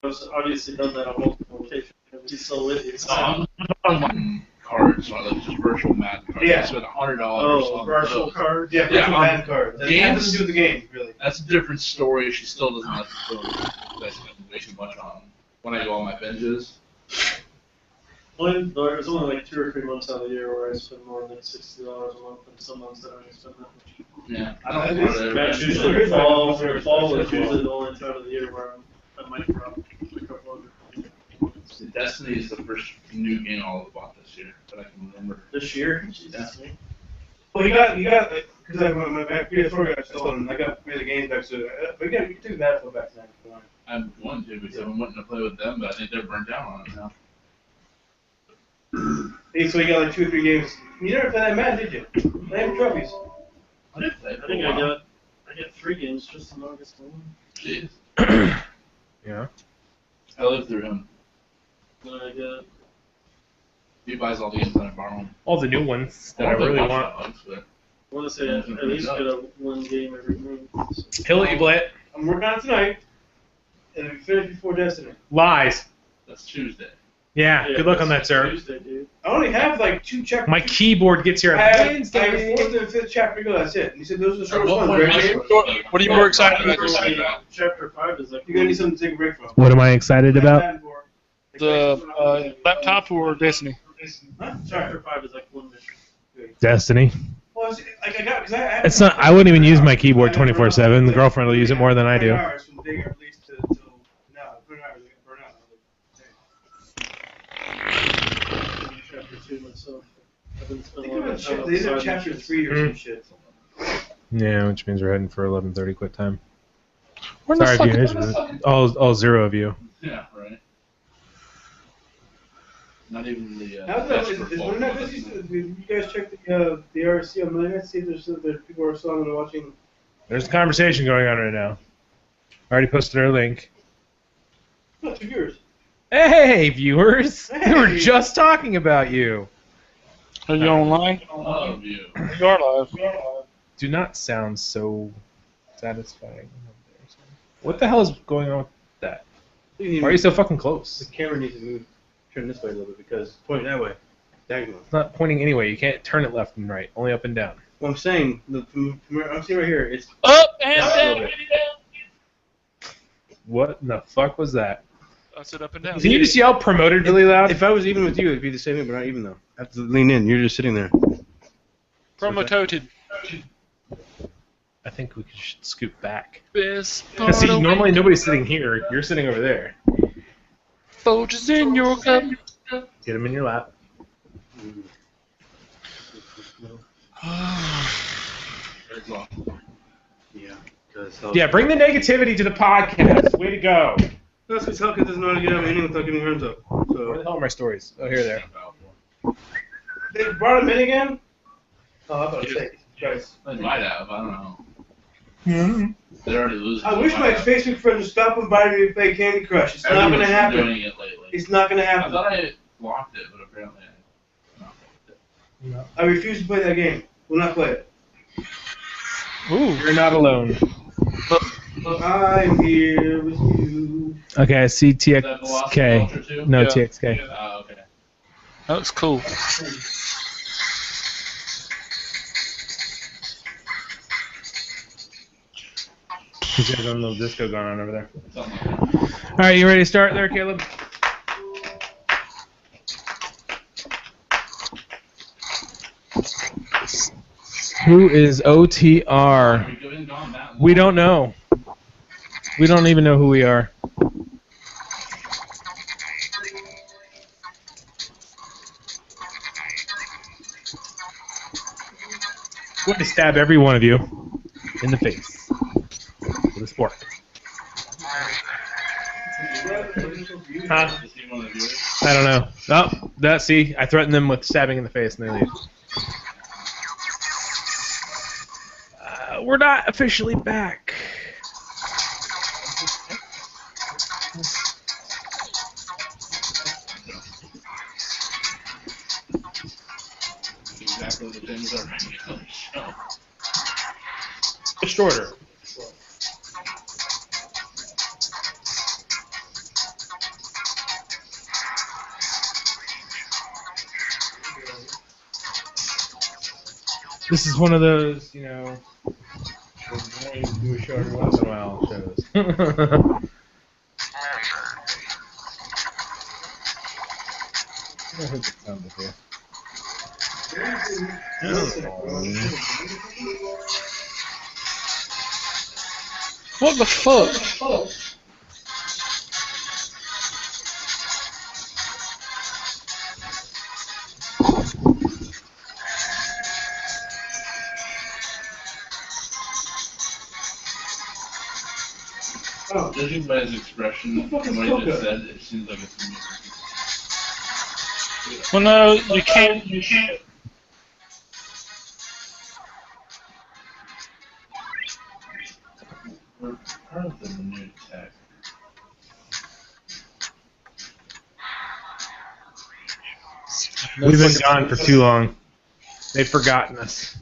I've obviously done that on multiple occasions. She's still with you. So. Cards, like just virtual Madden cards. Yeah. You spend $100 Oh, virtual cards? Yeah, virtual Madden cards. That doesn't do with the game, really. That's a different story. She still doesn't have to do it. I spend way too much on when I go on my binges. Well, there's only like 2 or 3 months out of the year where I spend more than $60 a month, and some months that I don't spend that much. Yeah, I don't. That's usually fall. Fall is usually the only time of the year where I might drop a couple hundred. Destiny is the first new game I'll have bought this year that I can remember. This year? Jesus. Yeah. Well, you got, because my PS4 got stolen. I got the game back, so but you can take the Battlefield back tonight if you want. I'm going to because I've been wanting to play with them, but I think they're burnt down on it now. Hey, so you got like 2 or 3 games. You never played that Madden, did you? They have trophies. I did play. I think I got 3 games just in August alone. Jeez. Yeah. I lived through him. Then I got. He buys all the games that I borrow him. All the new ones that I really want. I want to say at least get a 1 game every month. So. He'll let you play it. I'm working on it tonight. And it'll be finished before Destiny. Lies. That's Tuesday. Yeah, good luck on that, sir. Tuesday, dude. I only have like 2 chapters. My keyboard gets here I on have Wednesday. 4th and 5th chapter to go, that's it. And he said those are the shortest What ones, right? What are you more excited about? Chapter 5 is like. You're going to need something to take a break from. What am I excited about? The laptop or Destiny? Huh? Chapter 5 is like 1 mission. Destiny. Well, it's, like I got, because I It's not. I wouldn't even use my keyboard 24/7. The girlfriend will use it more than I do. Hours from the day I released till now. 20 hours, I get burned out. Chapter 2 myself. I've been I spending think a lot of I'm time they did outside chapter missions. 3 or some shit. Yeah, which means we're heading for 11:30 quit time. Where the Sorry, fuck viewers. All 0 of you. Yeah, right. Not even the. How's that? Is not busy? Did you guys check the RC on Millionaire? See if there's people are still on watching. There's a conversation going on right now. I already posted our link. No, 2 viewers. Hey, viewers! We were Hey. just talking about you. Are you online? I love you. You are live. Do not sound so satisfying. What the hell is going on with that? Why are you so fucking close? The camera needs to move, turn this way a little bit because point that way, diagonal. It's not pointing anyway. You can't turn it left and right. Only up and down. Well, I'm saying, I'm seeing right here. It's Up and Down a down. little bit. What in the fuck was that? I said up and down. Can you just yell promoted really loud? If I was even with you, it'd be the same thing, but not even though. I have to lean in. You're just sitting there. Promoted. I think we should scoot back. Best Because see, part of normally nobody's sitting here. You're sitting over there. Folgers in your cup. Get them in your lap. Yeah. Yeah, bring the negativity to the podcast. Way to go. That's because Hellcat doesn't know how to get out of anything without getting arms up. Where the So hell are my stories? Oh, here they are. they brought him in again. Oh, I thought it was They might have. I don't know. Hmm. They're already losing. I wish my Facebook friends would stop inviting me to play Candy Crush. It's not Everyone's going to been happen. doing it lately. It's not going to I happen. thought I blocked it, but apparently I not blocked it. I refuse to play that game. Will not play it. Ooh, you're not alone. I'm here with you. Okay, I see Is that the Lost TXK. Culture too? No, Yeah. TXK. Oh, okay. That was cool. You guys got a little disco going on over there. Something like that. All right, you ready to start there, Caleb? Who is OtR? We haven't gone that long. We don't know. We don't even know who we are. I'm going to stab every one of you in the face with a spork. Huh? Is he one of the viewers? I don't know. Oh, see, I threatened them with stabbing in the face and they leave. We're not officially back. Exactly the things our regular show. Just shorter. This is one of those, you know, we're going to do a show every once in a while shows. I heard the sound before. What the fuck? Oh, Judging by his expression, what he just said, it seems like it's music. Well, no, you can't. You can't. We're part of the new tech. We've been gone for too long. They've forgotten us.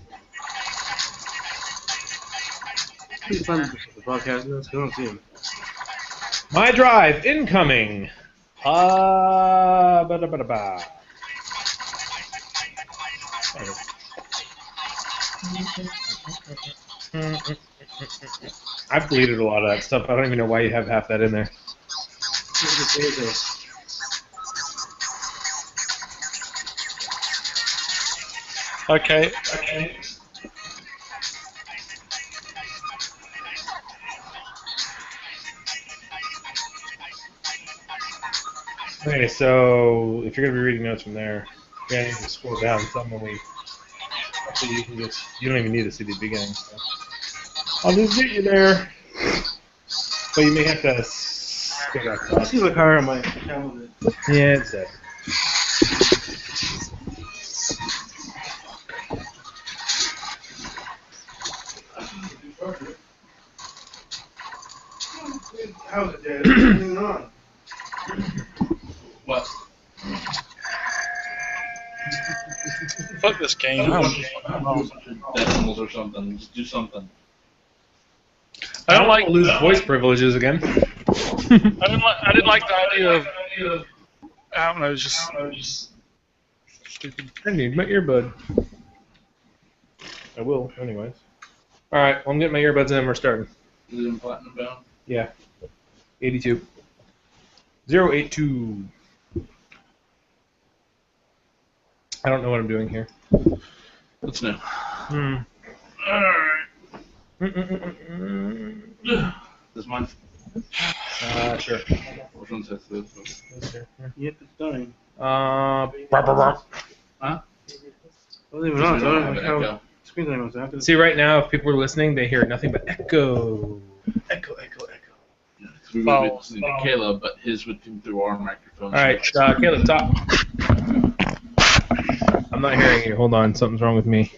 pretty fun with the podcast. Let's go and see him. My drive incoming. Ba-da-ba-da-ba. I've deleted a lot of that stuff. I don't even know why you have half that in there. Okay. Okay, so if you're gonna be reading notes from there, you're gonna need to scroll down some when we. Actually, you don't even need to see the beginning. So. I'll just get you there. But you may have to go back. I see the car on my calendar. Yeah, it's dead. How's it dead? What's going on? What? Fuck this game. Decimals or something. Just do something. I don't like. lose voice privileges again. I didn't like the idea of. I don't know. Just stupid. I need my earbud. I will, anyways. All right, well, I'm getting my earbuds in and we're starting. Is it in platinum bound? Yeah. 82. 082. I don't know what I'm doing here. What's new? Alright. This mine? Sure. Which one says this? Sure. Yep, it's done. Huh? Wasn't even on. I don't know how Echo. screen time was after. See, right now, if people are listening, they hear nothing but echo. Echo, echo, echo. Yeah, 'cause we would be listening to Caleb, but his would come through our microphone. Alright, Caleb, talk. I'm not hearing you. Hold on, something's wrong with me.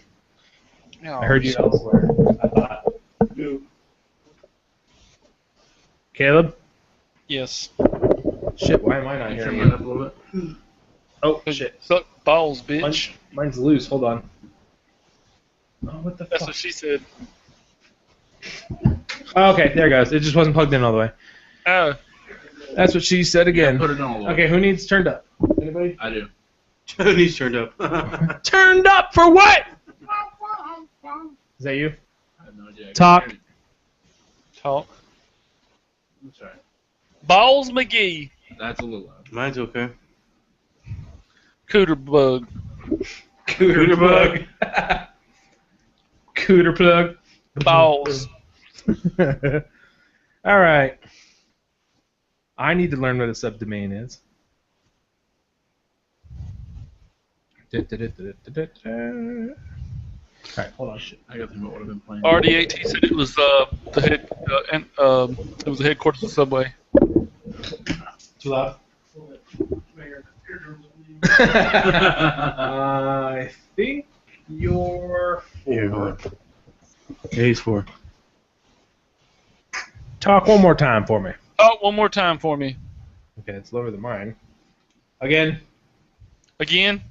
I heard you elsewhere. I thought. Caleb? Yes. Shit, why am I not Can you hearing turn mine you? up a little bit? Oh, shit. Suck balls, bitch. Mine's loose. Hold on. Oh, what the That's fuck? what she said. Oh, okay, there it goes. It just wasn't plugged in all the way. Oh. That's what she said again. Put it on a little. Okay, who needs turned up? Anybody? I do. He's turned up. Turned up for what? Is that you? I have no idea. I can't Talk. hear you. Talk. That's right. Balls McGee. That's a little loud. Mine's okay. Cooter bug. Cooter bug. Cooter plug. Balls. All right. I need to learn what a subdomain is. All right, hold on. I got to think about what I've been playing. RDAT said it was the head it was the headquarters of Subway. Too loud? I think you're Here, hold on. Yeah, he's 4. Talk one more time for me. Oh, one more time for me. Okay, it's lower than mine. Again. Again?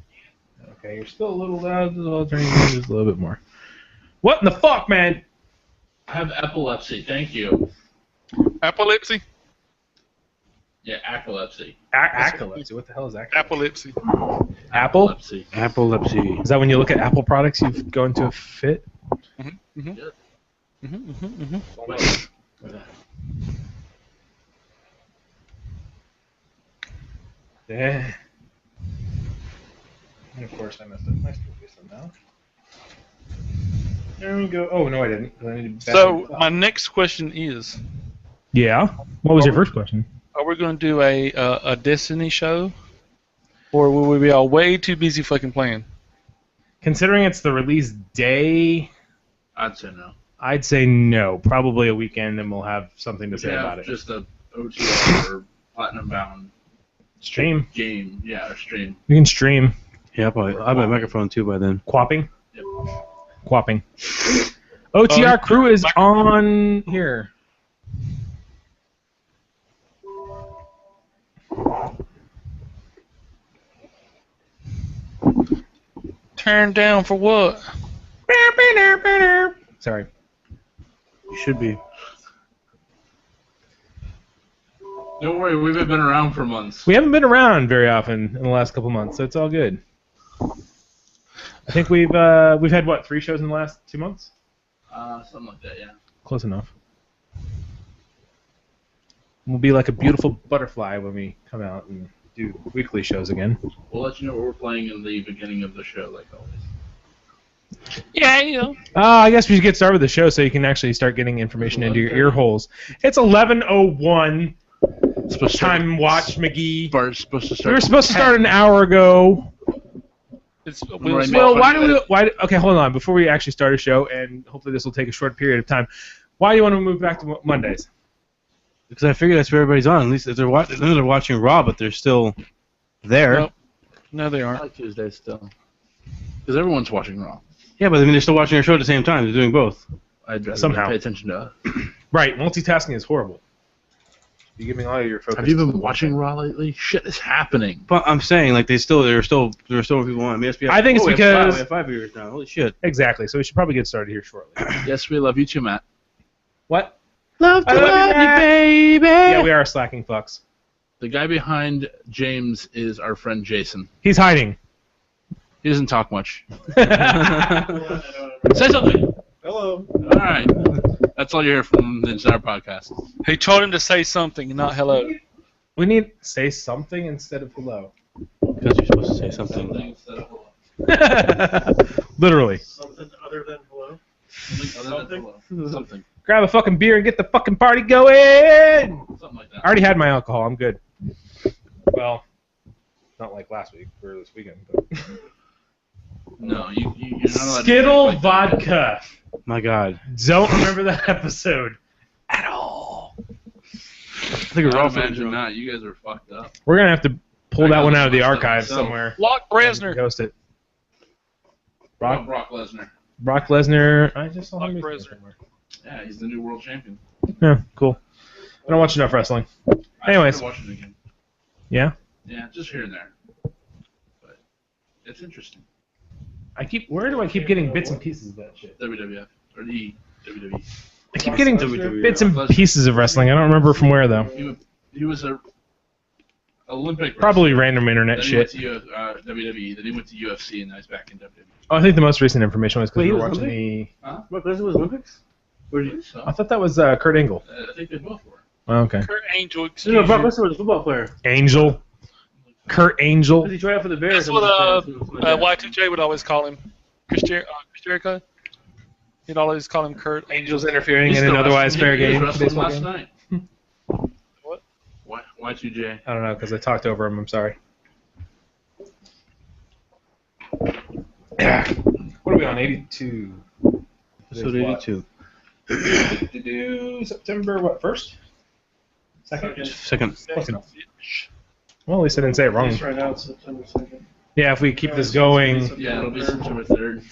Okay, you're still a little loud. I'll turn you down just a little bit more. What in the fuck, man? I have epilepsy. Thank you. Epilepsy? Yeah, epilepsy. Epilepsy. What the hell is that? Epilepsy. Apple? Epilepsy. Epilepsy. Is that when you look at Apple products, you go into a fit? Yeah. And of course, I messed up my focus on that. There we go. Oh no, I didn't. I need to back So it up. my next question is: Yeah. What was your first question? are we going to do a Destiny show, or will we be all way too busy fucking playing? Considering it's the release day, I'd say no. I'd say no. Probably a weekend, and we'll have something to say about it. Just a OTR or platinum bound Stream. game. Yeah, or stream. You can stream. Yeah, I'll have my microphone too by then. Quapping. Yep. Quapping. OTR crew is on here. Turn down for what? Sorry. You should be. Don't worry, we've been around for months. We haven't been around very often in the last couple months, so it's all good. I think we've had what, 3 shows in the last 2 months? Something like that, yeah. Close enough. We'll be like a beautiful butterfly when we come out and do weekly shows again. We'll let you know what we're playing in the beginning of the show, like always. Yeah. I guess we should get started with the show so you can actually start getting information into your ear holes. It's 11:01. Time watch, McGee. Supposed to start. We were supposed to start an hour ago. It's Right Will, now. Okay, hold on. Before we actually start a show, and hopefully this will take a short period of time, why do you want to move back to Mondays? Because I figure that's where everybody's on. At least if they're watching Raw, but they're still there. Nope. No, they I aren't. like Tuesdays still. Because everyone's watching Raw. Yeah, but I mean they're still watching our show at the same time. They're doing both. I'd rather Somehow. pay attention to us. Right, multitasking is horrible. You're giving all your focus. Have you to been one watching thing. Raw lately? Shit is happening. But I'm saying like there are still people on. I mean, I think it's because- we have 5 viewers now. Holy shit! Exactly. So we should probably get started here shortly. Yes, we love you too, Matt. What? Love I love you, Matt. baby. Yeah, we are slacking fucks. The guy behind James is our friend Jason. He's hiding. He doesn't talk much. Say Say something. Hello. All right. That's all you hear from the entire podcast. He told him to say something, not hello. We need say something instead of hello. Because you're supposed to say something. Literally. Something other than hello. Something. Grab a fucking beer and get the fucking party going! Something like I that. already had my alcohol. I'm good. Well, not like last week or this weekend. But. No, you're not allowed to Skittle drink like that. vodka. My God. Don't remember that episode at all. I think we're I all imagine drunk. not. You guys are fucked up. We're gonna have to pull that one out of the I got archive myself. somewhere. Brock and Lesnar. Ghost it. Brock Lesnar. Brock Lesnar. I just saw him Brock recently Lesnar. somewhere. Yeah, he's the new world champion. Yeah, cool. I don't watch enough wrestling. Anyways. I watch it again. Yeah. Yeah, just here and there. But it's interesting. Where do I keep getting bits and pieces of that shit? WWF or the WWE. I keep getting WWE. bits and pieces of wrestling. I don't remember from where though. He was a Olympic. Probably wrestler. random internet Then shit. he went to WWE. Then he went to UFC, and now he's back in WWE. Oh, I think the most recent information was because Wait, we he were was watching the. Brock Lesnar was Olympics? Or did So, I thought that was Kurt Angle. I think they both were. Oh, okay. Kurt Angel. Excuse No, Brock you. Lesnar was a football player. Angel. Kurt Angel. Did he try out for the Bears? That's what Y2J would always call him. Chris Jericho. He'd always call him Kurt Angel. Angels interfering He's in an still otherwise fair wrestling. He game. was wrestling baseball last game. night. What? Y2J. I don't know because I talked over him. I'm sorry. Yeah. What are we on? 82. Episode 82. September what? 1st? Second? Second. Close enough. Well, at least I didn't say it wrong. Right now it's September 2nd. Yeah, if we keep this going. Yeah, it'll be September 3rd.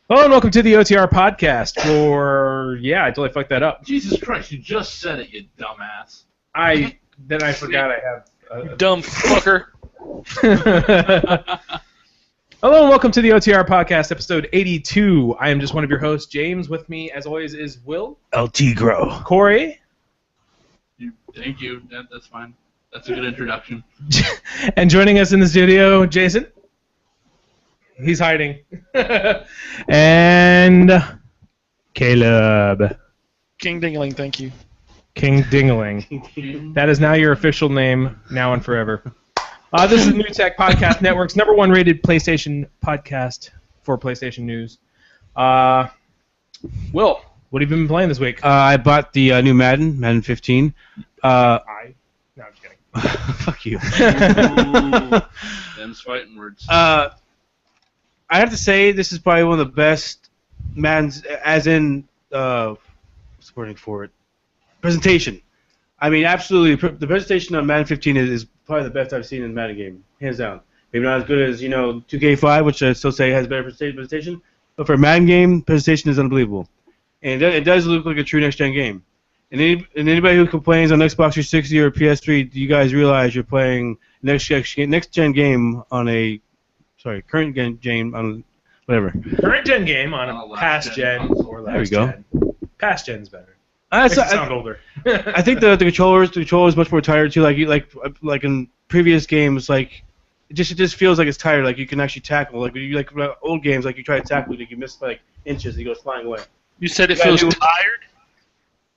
Hello and welcome to the OTR podcast for, yeah, I totally fucked that up. Jesus Christ, you just said it, you dumbass. Then I forgot I have. Dumb fucker. Hello and welcome to the OTR podcast, episode 82. I am just one of your hosts, James. With me, as always, is Will, LT Grow. Corey, Thank you. That's fine. That's a good introduction. And joining us in the studio, Jason. He's hiding. And Caleb. King Dingling, thank you. King Dingling. That is now your official name, now and forever. This is New Tech Podcast Network's #1 rated PlayStation podcast for PlayStation News. Will, what have you been playing this week? I bought the new Madden 15. No, I'm just kidding. Fuck you. Them's fighting words. I have to say this is probably one of the best Maddens, as in what's the wording for it? Presentation. I mean, absolutely. The presentation on Madden 15 is probably the best I've seen in a Madden game, hands down. Maybe not as good as 2K5, which I still say has better presentation, but for a Madden game, presentation is unbelievable, and it does look like a true next-gen game. And anybody who complains on Xbox 360 or PS3, do you guys realize you're playing next-gen game on a current game on whatever. Current gen game on On a a last past gen gen console. or There we last go. gen. Past gen's better. Makes it sound older. I think the controller is much more tired too. Like in previous games, like it just feels like it's tired. Like you can actually tackle. Like when you old games, like you try to tackle, like you miss like inches, and he goes flying away. You said it Yeah, feels you- tired?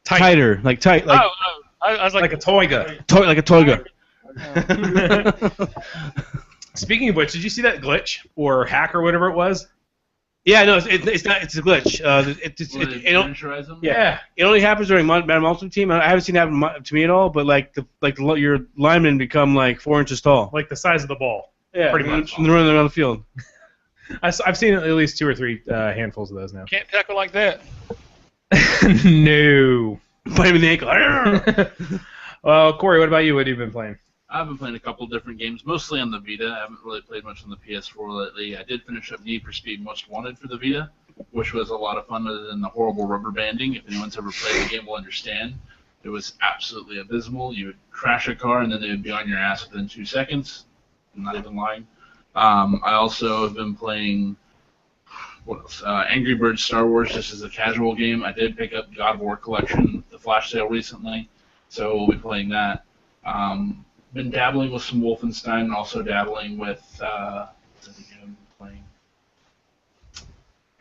Tighter, like tight, like I was like like a toy gun. like a toy gun. Speaking of which, did you see that glitch or hack or whatever it was? Yeah, no, it's not. It's a glitch. Miniaturize them? Yeah. It only happens during Madden Ultimate Team. I haven't seen it happen to me at all. But your linemen become like 4 inches tall. Like the size of the ball. Yeah, pretty much. And they're running around the field. I've seen at least 2 or 3 handfuls of those now. can't tackle like that. No. Bite him in the ankle. Well, Corey, what about you? What have you been playing? I've been playing a couple different games, mostly on the Vita. I haven't really played much on the PS4 lately. I did finish up Need for Speed Most Wanted for the Vita, which was a lot of fun other than the horrible rubber banding. If anyone's ever played the game will understand. It was absolutely abysmal. You would crash a car and then they would be on your ass within 2 seconds. I'm not even lying. I also have been playing what else? Angry Birds Star Wars just as a casual game. I did pick up God of War Collection, the flash sale recently, so we'll be playing that. Been dabbling with some Wolfenstein and also dabbling with what's the game I've been playing?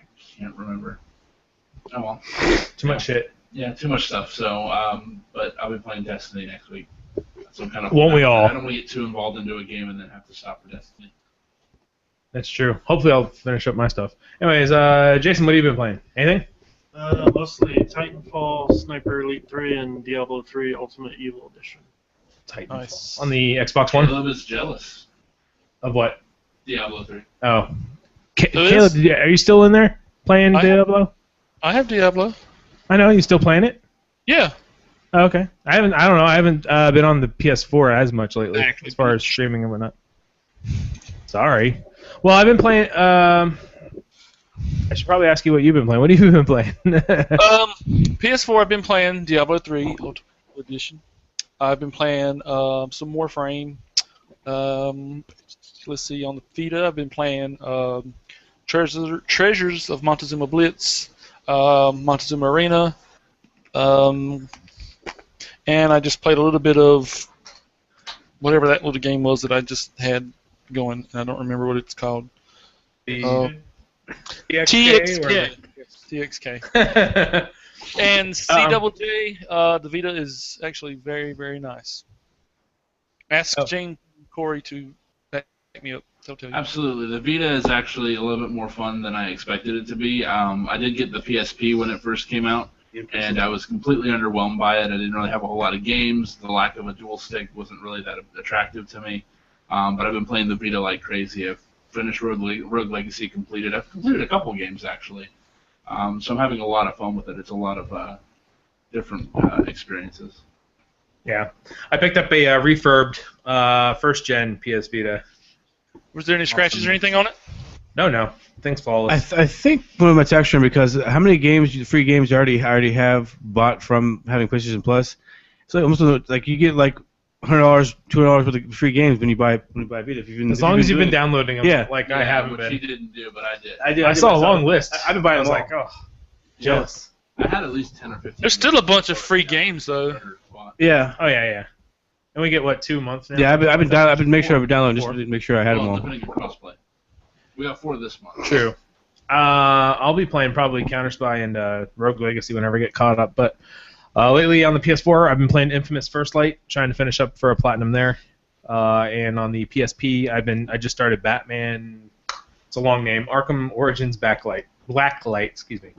I can't remember. Oh well. Too much shit. Yeah, too much stuff. So, but I'll be playing Destiny next week. So I'm kind of Won't we all? I don't want to get too involved into a game and then have to stop for Destiny. That's true. Hopefully I'll finish up my stuff. Anyways, Jason, what have you been playing? Anything? Mostly Titanfall, Sniper Elite 3, and Diablo 3 Ultimate Evil Edition. Titanfall. Nice. On the Xbox One? Caleb is jealous. Of what? Diablo 3. Oh. Who Caleb, is? are you still in there playing I- Diablo? I have Diablo. I know. You still playing it? Yeah. Oh, okay. I don't know. I haven't been on the PS4 as much lately, Actually, as far as streaming and whatnot. Sorry. Well, I've been playing. I should probably ask you what you've been playing. What have you been playing? PS4, I've been playing Diablo 3 Ultimate Edition. I've been playing some Warframe. Let's see, on the Vita, I've been playing Treasures of Montezuma Blitz, Montezuma Arena, and I just played a little bit of whatever that little game was that I just had going, and I don't remember what it's called. TXK. TXK. And CJJ, the Vita is actually very, very nice. Ask Jane Corey to back me up. They'll tell you. Absolutely. The Vita is actually a little bit more fun than I expected it to be. I did get the PSP when it first came out, and I was completely underwhelmed by it. I didn't really have a whole lot of games. The lack of a dual stick wasn't really that attractive to me. But I've been playing the Vita like crazy. I've finished Rogue Legacy completed. I've completed a couple games, actually. So I'm having a lot of fun with it. It's a lot of different experiences. Yeah. I picked up a refurbed first-gen PS Vita. Was there any scratches or anything on it? No. Things flawless. I think one of my text room, because how many free games you already have bought from having PlayStation Plus? It's like almost like you get like $100, $200 worth of free games when you buy Vita. As long as you've been downloading them, Yeah. like I haven't which been. he didn't do, but I did. I I saw a myself. long list. I've been buying I was them like, all. oh, jealous. I had at least 10 or 15. There's still a bunch of free games, though. Yeah. Oh, yeah. And we get what 2 months now? Yeah, I've been making sure I've downloaded just Four. to make sure I had them Well, all. depending on crossplay. We got 4 this month. True. I'll be playing probably Counter Spy and Rogue Legacy whenever I get caught up. But lately on the PS4, I've been playing Infamous First Light, trying to finish up for a platinum there. And on the PSP, I just started Batman. It's a long name. Arkham Origins Blacklight. Excuse me.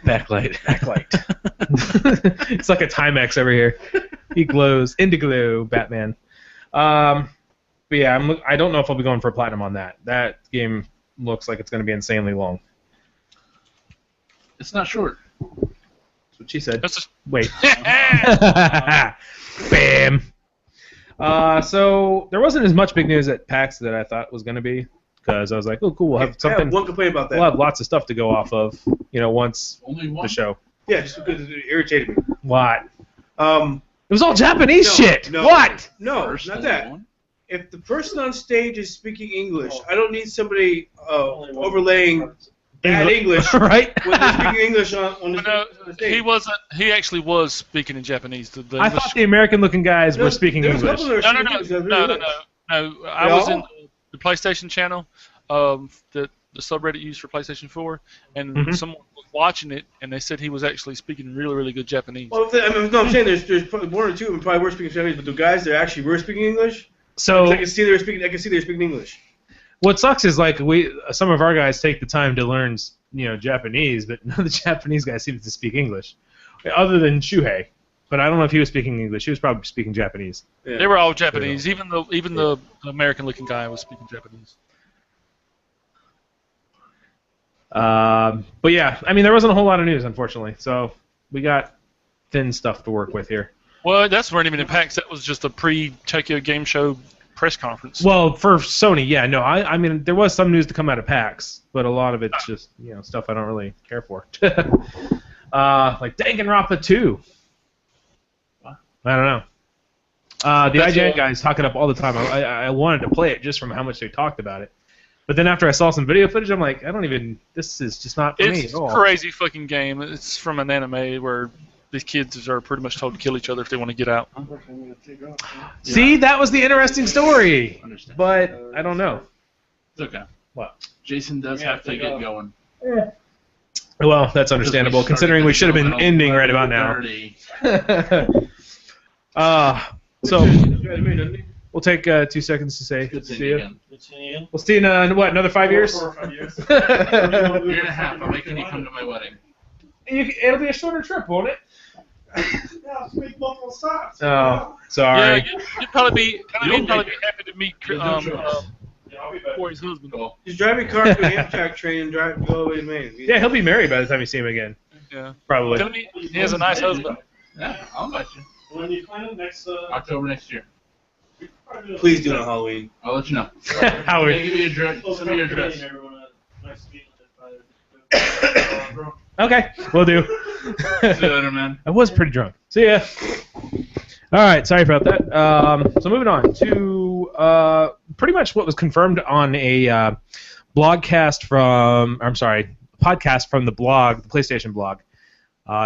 Backlight. Backlight. It's like a Timex over here. He glows. Indiglo Batman. But yeah, I don't know if I'll be going for a platinum on that. That game looks like it's going to be insanely long. It's not short. That's what she said. That's Wait. Bam. So there wasn't as much big news at PAX that I thought was going to be, because I was like, oh, cool, we'll have I have something. one complaint about that. We'll have lots of stuff to go off of, once Only one. the show. Yeah, just because it irritated me. What? Um, It was all Japanese No, shit. no. What? no, First not only that. one? If the person on stage is speaking English, I don't need somebody Only one. overlaying bad English right? when they're speaking English on the, No, on the stage. he wasn't. He actually was speaking in Japanese. The I English- thought the American-looking guys No, were speaking there was a English. couple that were No, no, speaking no, English. no. I was all? in the PlayStation channel, the subreddit used for PlayStation 4, and Mhm. someone was watching it, and they said he was actually speaking really, really good Japanese. Well, no, I'm saying there's probably one or two of them probably were speaking Chinese, but the guys that actually were speaking English, So I can see they were speaking English. what sucks is like some of our guys take the time to learn Japanese, but none of the Japanese guys seem to speak English, other than Shuhei. But I don't know if he was speaking English. He was probably speaking Japanese. Yeah. They were all Japanese. Even the American-looking guy was speaking Japanese. But yeah, I mean there wasn't a whole lot of news, unfortunately. So we got thin stuff to work with here. Well, that's weren't even in PAX. That was just a pre-Tokyo Game Show press conference. Well, for Sony, yeah, no, I mean there was some news to come out of PAX, but a lot of it's just stuff I don't really care for. Like Danganronpa 2. I don't know. The That's IGN all. guys talk it up all the time. I wanted to play it just from how much they talked about it. But then after I saw some video footage, I'm like, this is just not for me It's at all. a crazy fucking game. It's from an anime where these kids are pretty much told to kill each other if they want to get out. See, that was the interesting story. Understand. But I don't know. It's okay. What? Jason does have to get going. Well, that's understandable, considering we should have been ending right about now. 30. So we'll take 2 seconds to say Good seeing see you you. again. We'll see you in another 5 years? 4 or 5 years. Year and a half. I'm making you come to my wedding. It'll be a shorter trip, won't it? Yeah, make multiple stops. Oh, sorry. Yeah, you'd probably be You'll happy make to meet There's no choice. Yeah, I'll be back. Corey's husband. Cool. Just drive your car to an Amtrak train and go all the way to Maine. Yeah, he'll be married by the time you see him again, Yeah. probably. Tell me, he has a nice husband. Yeah, I'll invite you. When do you plan next? October next year. Please do it on Halloween. I'll let you know. Howard. Give me your address. Send me your address. Okay, we'll do. See you later, man. I was pretty drunk. See ya. All right, sorry about that. So moving on to pretty much what was confirmed on a podcast from the blog, the PlayStation blog.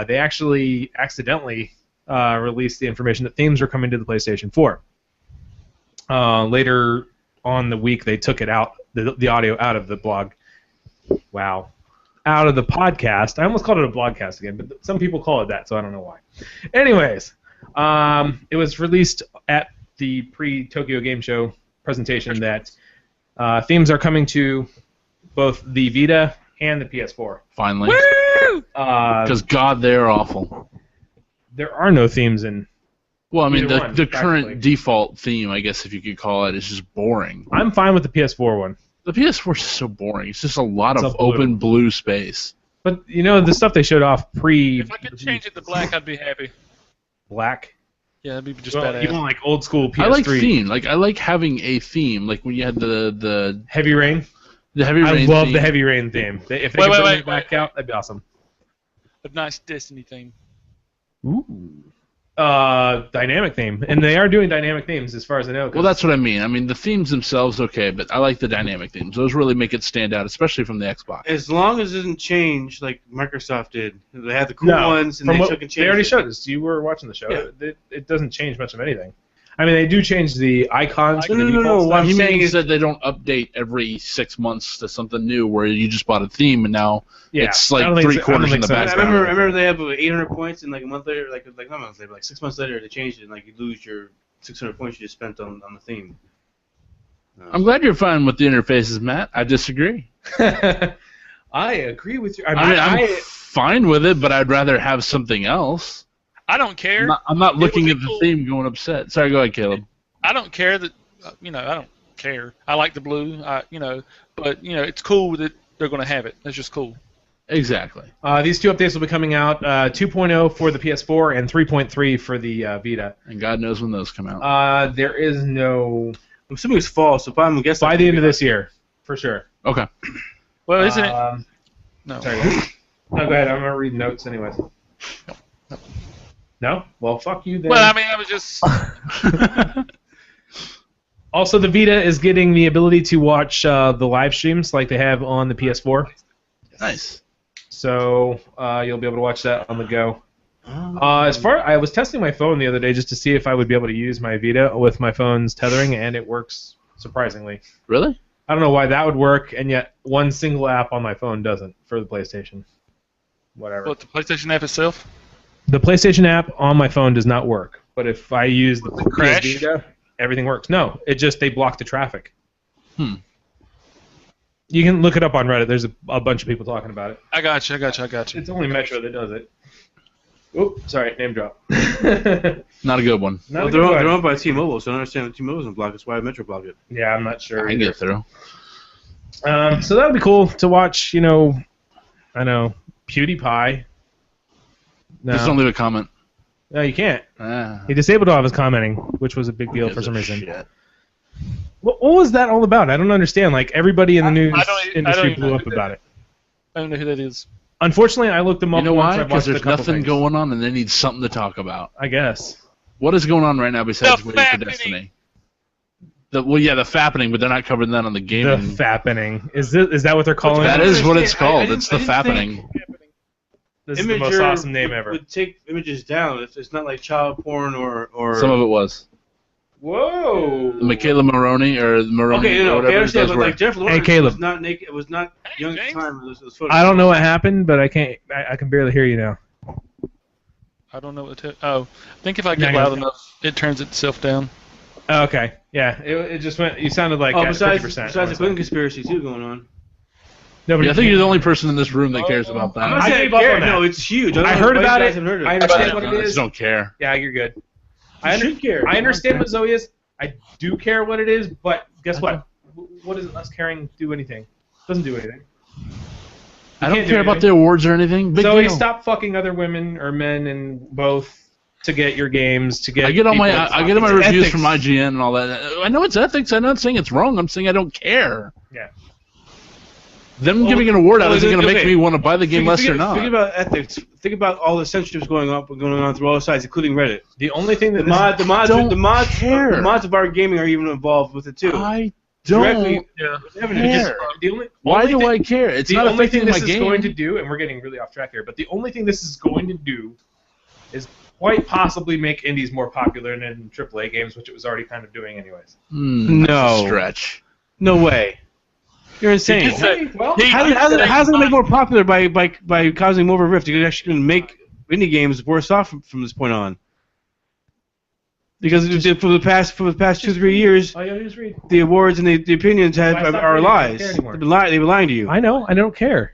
They actually accidentally released the information that themes were coming to the PlayStation 4. Later on the week, they took it out, the audio out of the blog. Wow. Out of the podcast. I almost called it a blogcast again, but some people call it that, so I don't know why. Anyways, it was released at the pre-Tokyo Game Show presentation that themes are coming to both the Vita and the PS4. Finally. Woo! Because God, they're awful. There are no themes in. Well, I mean, Either one, the practically. current default theme, I guess if you could call it, is just boring. I'm fine with the PS4 one. The PS4 is just so boring. It's just a lot It's of a blue. open blue space. But, the stuff they showed off If I could change it to black, I'd be happy. black. Yeah, that'd be just Well, badass. you want like old school PS3. I like theme. Like I like having a theme. Like when you had the Heavy Rain. heavy rain. I love theme. the Heavy Rain theme. If they Wait, could wait, bring wait, it back out, that'd be awesome. A nice Destiny theme. Ooh. Dynamic theme, and they are doing dynamic themes as far as I know. 'cause- Well, that's what I mean. I mean, the themes themselves, okay, but I like the dynamic themes. Those really make it stand out, especially from the Xbox. As long as it doesn't change like Microsoft did. They had the cool No, ones and from they what took and changed they already it. showed us. You were watching the show. Yeah. It doesn't change much of anything. I mean, they do change the icons. For the default What I'm He saying means is that they don't update every 6 months to something new, where you just bought a theme and now it's I like don't think three so- I don't quarters in think the so. I background. remember they have 800 points, and like a month later, like not a month later, like 6 months later, they changed it, and like you lose your 600 points you just spent on the theme. I'm glad you're fine with the interfaces, Matt. I disagree. I agree with you. I mean, I'm fine with it, but I'd rather have something else. I don't care. I'm not looking would at be the cool. theme going upset. Sorry, go ahead, Caleb. I don't care that, I don't care. I like the blue, but it's cool that they're going to have it. That's just cool. Exactly. These two updates will be coming out 2.0 for the PS4 and 3.3 for the Vita. And God knows when those come out. There is no I'm assuming it's fall, so I'm guessing by the end of this year for sure. Okay. Well, isn't it? No. No. Sorry. No, go ahead. I'm gonna read notes anyways. No? Well, fuck you then. Well, I mean, I was just. Also, the Vita is getting the ability to watch the live streams like they have on the PS4. Nice. So you'll be able to watch that on the go. I was testing my phone the other day just to see if I would be able to use my Vita with my phone's tethering, and it works surprisingly. Really? I don't know why that would work, and yet one single app on my phone doesn't for the PlayStation. Whatever. What, the PlayStation app itself? The PlayStation app on my phone does not work, but if I use the PS crash? Vita, everything works. No, they block the traffic. Hmm. You can look it up on Reddit. There's a bunch of people talking about it. I got you. It's only Metro that does it. Oop, sorry, name drop. Not a good one. Well, they're owned by T-Mobile, so I don't understand what T-Mobile doesn't block it. That's why Metro blocked it. Yeah, I'm not sure. I can get through. So that would be cool to watch. I know PewDiePie. Just don't leave a comment. No, you can't. Ah, He disabled all of his commenting, which was a big deal gives for some a reason. shit. What was that all about? I don't understand. Like, everybody in the news I don't industry even blew know up who about it. I don't know who that is. Unfortunately, I looked them up You know once. why? I've Because watched a there's couple nothing things. going on, and they need something to talk about. I guess. What is going on right now besides The waiting for fappening. Destiny? The fappening, but they're not covering that on the The gaming. fappening. Is that what they're calling That it? is what it's I called. didn't- It's the I didn't think- fappening. This is the most awesome name ever. Would take images down. It's not like child porn or. Some of it was. Whoa. Michaela Maroney or Maroney Okay, or I whatever. understand, those but were. like Jennifer Lawrence Caleb. was not naked. It was not young at the James? time. It was photos. I don't know what happened, but I can't. I can barely hear you now. I don't know what to. Oh, I think if I get Yeah, loud yeah. enough, it turns itself down. Oh, okay. Yeah. It just went. You sounded like Oh, at besides 50%. the Clinton conspiracy too going on. Nobody. Yeah, I think you're the only person in this room that cares about I'm that. not I saying gave up care. on that. No, it's huge. I heard about it. Heard of I it. understand I what it just is. don't care. Yeah, you're good. You should care. I understand what Zoe is. I do care what it is, but guess what? What does us caring do anything? Doesn't do anything. I don't can't do care about anything. the awards or anything. Big Zoe, deal. stop fucking other women or men and both to get your games to get. I get all my people- I get all my It's reviews ethics. from IGN and all that. I know it's ethics. I'm not saying it's wrong. I'm saying I don't care. Yeah. Them giving an award out well, isn't going to make okay. me want to buy the game less or not. Think about ethics. Think about all the censorships going on through all sides, including Reddit. The only thing that The mods don't care. the mods of our gaming are even involved with it too. I don't Directly- Yeah. care. the only Why only do thing, I care? It's the not only thing affecting this my is game. going to do, and we're getting really off track here, but the only thing this is going to do is quite possibly make indies more popular than AAA games, which it was already kind of doing anyways. No. That's a stretch. No way. You're insane. He said- Well, How's it going to make more popular by causing more of a rift? You're actually going to make indie games worse off from this point on. Because for the past 2-3 years, all you gotta do is read. the awards and the opinions Why stop are reading? I don't lies. care anymore. They've been lying to you. I know. I don't care.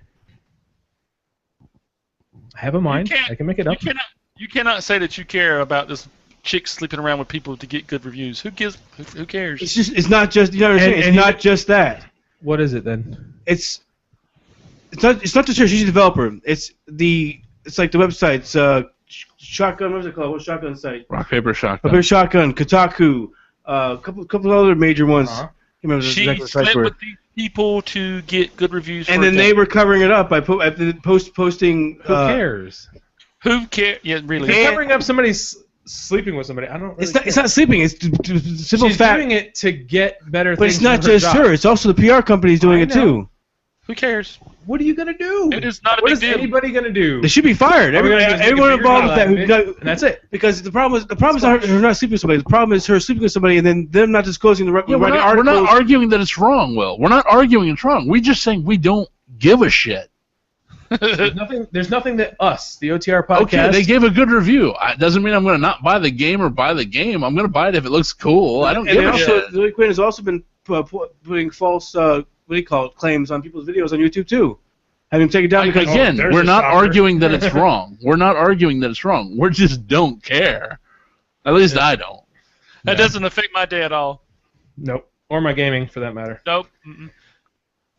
I have a mind. can't- I can make it up. You cannot say that you care about this chick sleeping around with people to get good reviews. Who cares? It's not just you know what I'm saying. And It's not just that. What is it then? It's not just her. She's a developer. It's like the websites. Shotgun. What's it called? What shotgun site? Rock paper shotgun. Paper Shotgun, Kotaku, couple other major ones. Uh-huh. I can't remember the She exact sites slept were. with these people to get good reviews. And for then a they game. were covering it up by posting. Who cares? Who care? Yeah, really. You're covering up somebody sleeping with somebody. I don't. Really It's not sleeping. It's simple She's fact. doing it to get better But things. it's not for just job. her. It's also the PR companies doing I it know. too. Who cares? What are you gonna do? It is not a What big is deal. anybody gonna do? They should be fired. Are we gonna just Everyone make a involved with that. figure Who got, and that's it. because the problem is not her not sleeping with somebody. The problem is her sleeping with somebody and then them not disclosing the Yeah, writing we're articles. not arguing that it's wrong, Will. We're not arguing it's wrong. We're just saying we don't give a shit. There's nothing that us, the OTR podcast. Okay, they gave a good review. It doesn't mean I'm going to not buy the game or buy the game. I'm going to buy it if it looks cool. I don't And give a also, shit. Lily Quinn has also been putting false claims on people's videos on YouTube too. Having them taken down because Again, there's we're a not shocker. arguing that it's wrong. We're not arguing that it's wrong. We just don't care. At least I don't. That doesn't affect my day at all. Nope. Or my gaming, for that matter. Nope.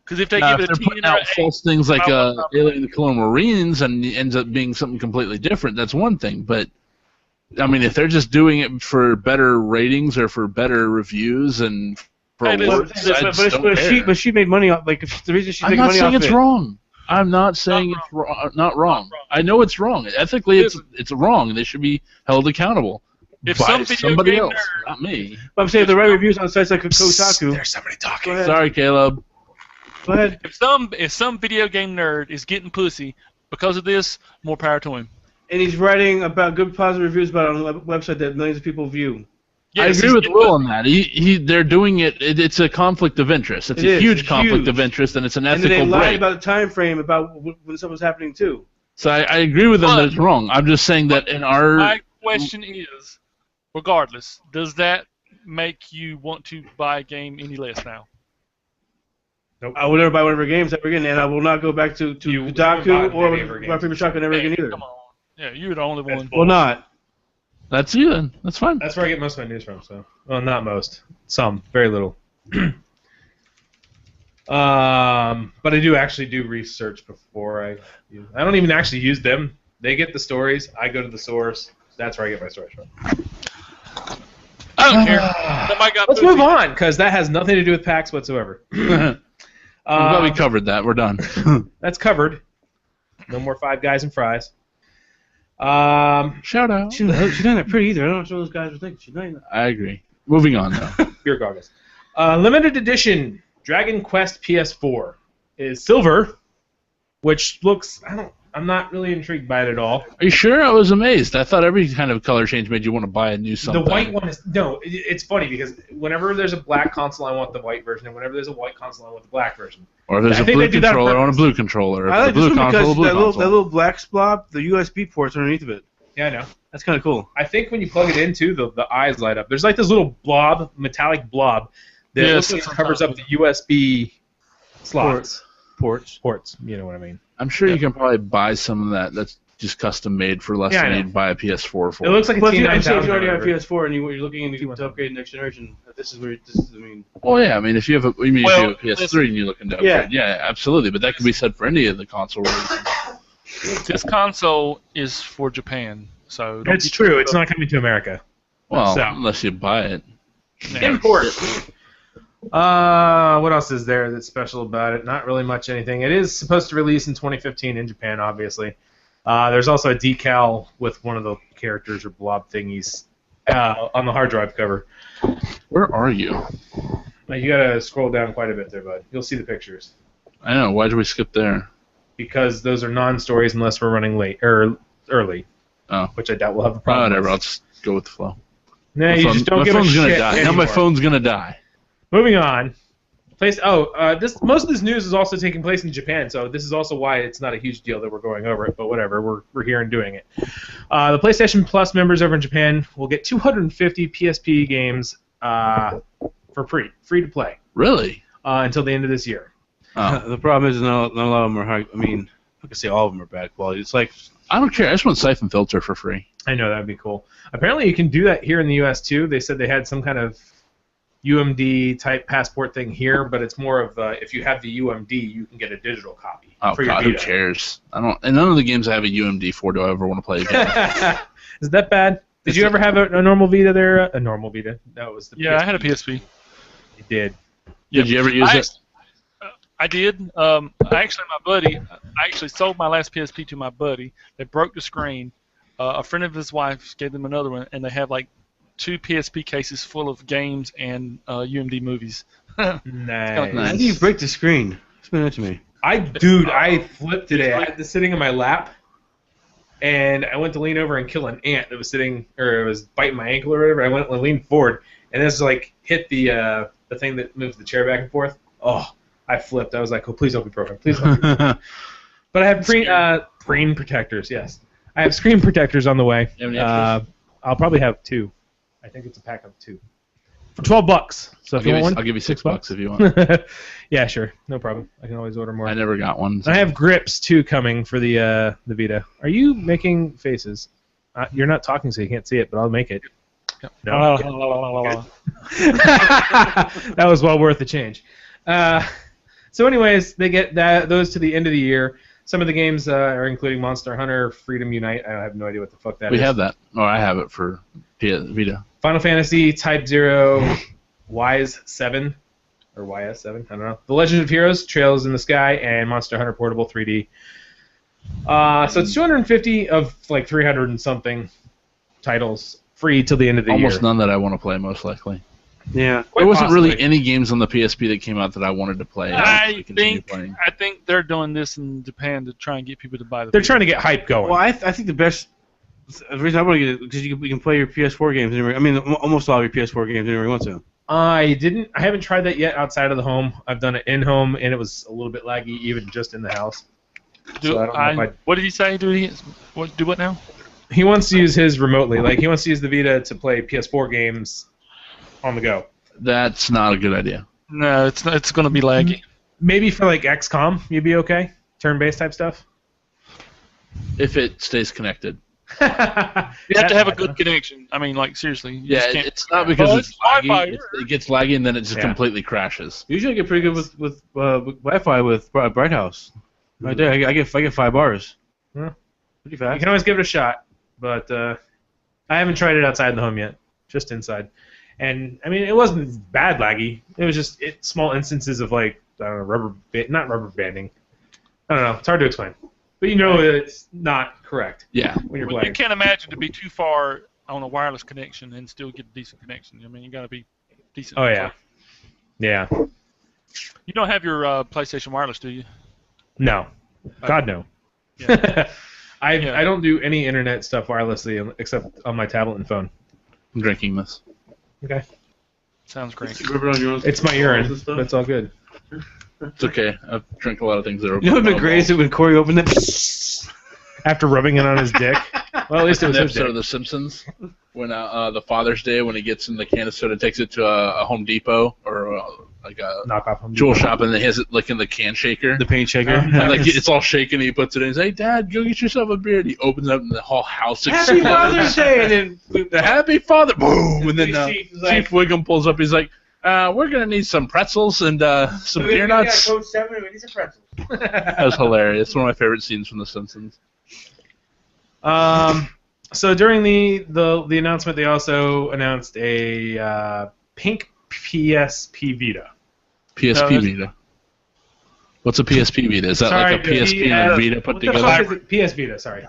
Because if they Now, give if it a they're 10 putting or out an 8, false things like I'll- Alien: The Killer Marines and it ends up being something completely different, that's one thing. But I mean, if they're just doing it for better ratings or for better reviews and for Hey, listen, awards, I just don't care. but she made money off the reason she's I'm making not money saying off it's it. wrong. I'm not saying it's not wrong. I know it's wrong. Ethically, it's wrong, and they should be held accountable If by some video somebody game else, nerd- not me. But I'm saying if the right reviews on sites like Kotaku. There's somebody talking. Go ahead. Sorry, Caleb. Go ahead. If some video game nerd is getting pussy because of this, more power to him. And he's writing about good positive reviews about it on a website that millions of people view. I Yes, agree he's with getting Will on that. They're doing it. It's a conflict of interest. It's It a is. huge It's conflict huge. of interest, and it's an And then ethical they lied break. about the time frame about when stuff was happening too. So I agree with them that it's wrong. I'm just saying that in our My question is, regardless, does that make you want to buy a game any less now? I will never buy one of her games ever again, and I will not go back to You won't Kotaku buy or any of her my games. favorite shotgun ever again Hey, either. come on. Yeah, you're the only one. Well, not. that's you then. That's fine. That's where I get most of my news from. So, well, not most. Some, very little. But I do actually do research before I use. I don't even actually use them. They get the stories. I go to the source. That's where I get my stories from. I don't care. Somebody got Let's pussy. move on, because that has nothing to do with PAX whatsoever. I'm glad we covered that. We're done. That's covered. No more Five Guys and fries. Shout out. She's not that pretty either. I don't know what those guys are thinking. She's not even. I agree. Moving on though. Beer goggles. Limited edition Dragon Quest PS4 is silver, which looks. I'm not really intrigued by it at all. Are you sure? I was amazed. I thought every kind of color change made you want to buy a new something. The white one is no. It's funny because whenever there's a black console, I want the white version, and whenever there's a white console, I want the black version. Or if there's I a think blue they do that on controller, I want a purpose. blue controller. If I like it's a this blue one console, a because blue that console. little black splob, the USB ports underneath of it. Yeah, I know. That's kind of cool. I think when you plug it into, the eyes light up. There's like this little blob, metallic blob, that Yeah, looks like it covers up the USB slots. Ports. Ports, you know what I mean. I'm sure you can probably buy some of that. That's just custom made for less Yeah, I than know. you'd buy a PS4 for. It looks like a But if you, T9000. I'm saying if you already have or a PS4 and you're looking into T1000. to upgrade next generation, this is where this is. I mean, Well, yeah. I mean, if you have a, you mean Well, if you have a PS3 and you're looking to upgrade, yeah, absolutely. But that could be said for any of the console releases. This console is for Japan, so don't It's get true. your- It's not coming to America. Well, So. unless you buy it. Yeah. Import. What else is there that's special about it? Not really much anything. It is supposed to release in 2015 in Japan, obviously. There's also a decal with one of the characters or blob thingies on the hard drive cover. Where are you? Now, you gotta scroll down quite a bit there, bud. You'll see the pictures. I know. Why did we skip there? Because those are non-stories unless we're running late or early. Oh. Which I doubt we'll have a problem Whatever. I'll with. just go with the flow. Nah, My you phone- just don't my give a phone's gonna shit die. Now anymore. my phone's gonna die. Moving on. Most of this news is also taking place in Japan, so this is also why it's not a huge deal that we're going over it. But whatever, we're here and doing it. The PlayStation Plus members over in Japan will get 250 PSP games for free to play Really? until the end of this year. Oh. the problem is not a lot of them are high. I mean, I can say all of them are bad quality. It's like I don't care. I just want Siphon Filter for free. I know that'd be cool. Apparently, you can do that here in the U.S. too. They said they had some kind of UMD type passport thing here, but it's more of if you have the UMD, you can get a digital copy Oh for your God, who Vita. cares? I don't. And none of the games I have a UMD for do I ever want to play again. Is that bad? Did you ever have a normal Vita there? A normal Vita? That was the Yeah, I PSP. had a PSP. You did. Did you ever use it? I did. I actually sold my last PSP to my buddy. They broke the screen. A friend of his wife gave them another one, and they have like 2 PSP cases full of games and UMD movies. Nice. Nice. how do you break the screen? Explain that to me. I flipped today. I had this sitting in my lap, and I went to lean over and kill an ant that was sitting, or it was biting my ankle or whatever. I went and leaned forward, and this like hit the thing that moves the chair back and forth. Oh, I flipped. I was like, oh, please don't be broken. Please don't be broken. But I have screen protectors, yes. I have screen protectors on the way. You have any extras? I'll probably have 2. I think it's a pack of 2. For $12. So if you want one, I'll give you $6 if you want. yeah, sure. No problem. I can always order more. I never got one. So. I have grips, too, coming for the Vita. Are you making faces? You're not talking, so you can't see it, but I'll make it. No. That was well worth the change. So anyways, they get those to the end of the year. Some of the games are including Monster Hunter, Freedom Unite. I have no idea what the fuck that is. We have that. Oh, I have it for Vita. Final Fantasy, Type 0, Wise 7, or YS7, I don't know. The Legend of Heroes, Trails in the Sky, and Monster Hunter Portable 3D. So it's 250 of like 300 and something titles, free till the end of the year. Almost none that I want to play, most likely. Yeah. There wasn't really any games on the PSP that came out that I wanted to play. I think they're doing this in Japan to try and get people to buy the. They're trying to get hype going. Well, I think the best. The reason I want to get it because you can play your PS4 games anywhere. I mean, almost all of your PS4 games anywhere you want to. I haven't tried that yet outside of the home. I've done it in home, and it was a little bit laggy even just in the house. What did he say? Do what now? He wants to use his remotely. Like he wants to use the Vita to play PS4 games on the go. That's not a good idea. No, it's not. It's going to be laggy. Maybe for like XCOM, you'd be okay. Turn-based type stuff. If it stays connected. You have to have a good connection. I mean, like seriously. Yeah, it's not because it's laggy. It gets laggy and then it just completely crashes. Usually I get pretty good with Wi-Fi with Bright House. Right there, I get 5 bars. Yeah. Pretty fast. You can always give it a shot, but I haven't tried it outside the home yet. Just inside. And I mean, it wasn't bad laggy. It was just small instances of like I don't know, not rubber banding. I don't know. It's hard to explain, but you know it's not correct. Yeah. When you're playing. You can't imagine to be too far on a wireless connection and still get a decent connection. I mean, you got to be decent. Oh yeah. Yeah. You don't have your PlayStation Wireless, do you? No. God no. Yeah. I don't do any internet stuff wirelessly except on my tablet and phone. I'm drinking this. Okay. Sounds great. It's my urine, but it's all good. It's okay. I've drank a lot of things that are. You know what would be great is when Corey opened it. After rubbing it on his dick. Well, at least it was an his episode dick. of The Simpsons when the Father's Day when he gets in the can of soda, takes it to a Home Depot or like a Knockoff Home jewel Depot. shop, and he has it like in the can shaker. The paint shaker. And, like it's all shaken. And he puts it in. He's like, "Dad, go get yourself a beer." And he opens it up, and the whole house Happy explodes. Father's Day, and then The Happy Father, boom! And then Chief is like- Chief Wiggum pulls up. He's like, "We're gonna need some pretzels and some beer nuts." Code 7, we need some pretzels. That was hilarious. It's one of my favorite scenes from The Simpsons. So during the announcement, they also announced a pink PSP Vita. PSP Vita. What's a PSP Vita? Is that like a PSP and a Vita put what the together? fuck is it? PS Vita, sorry.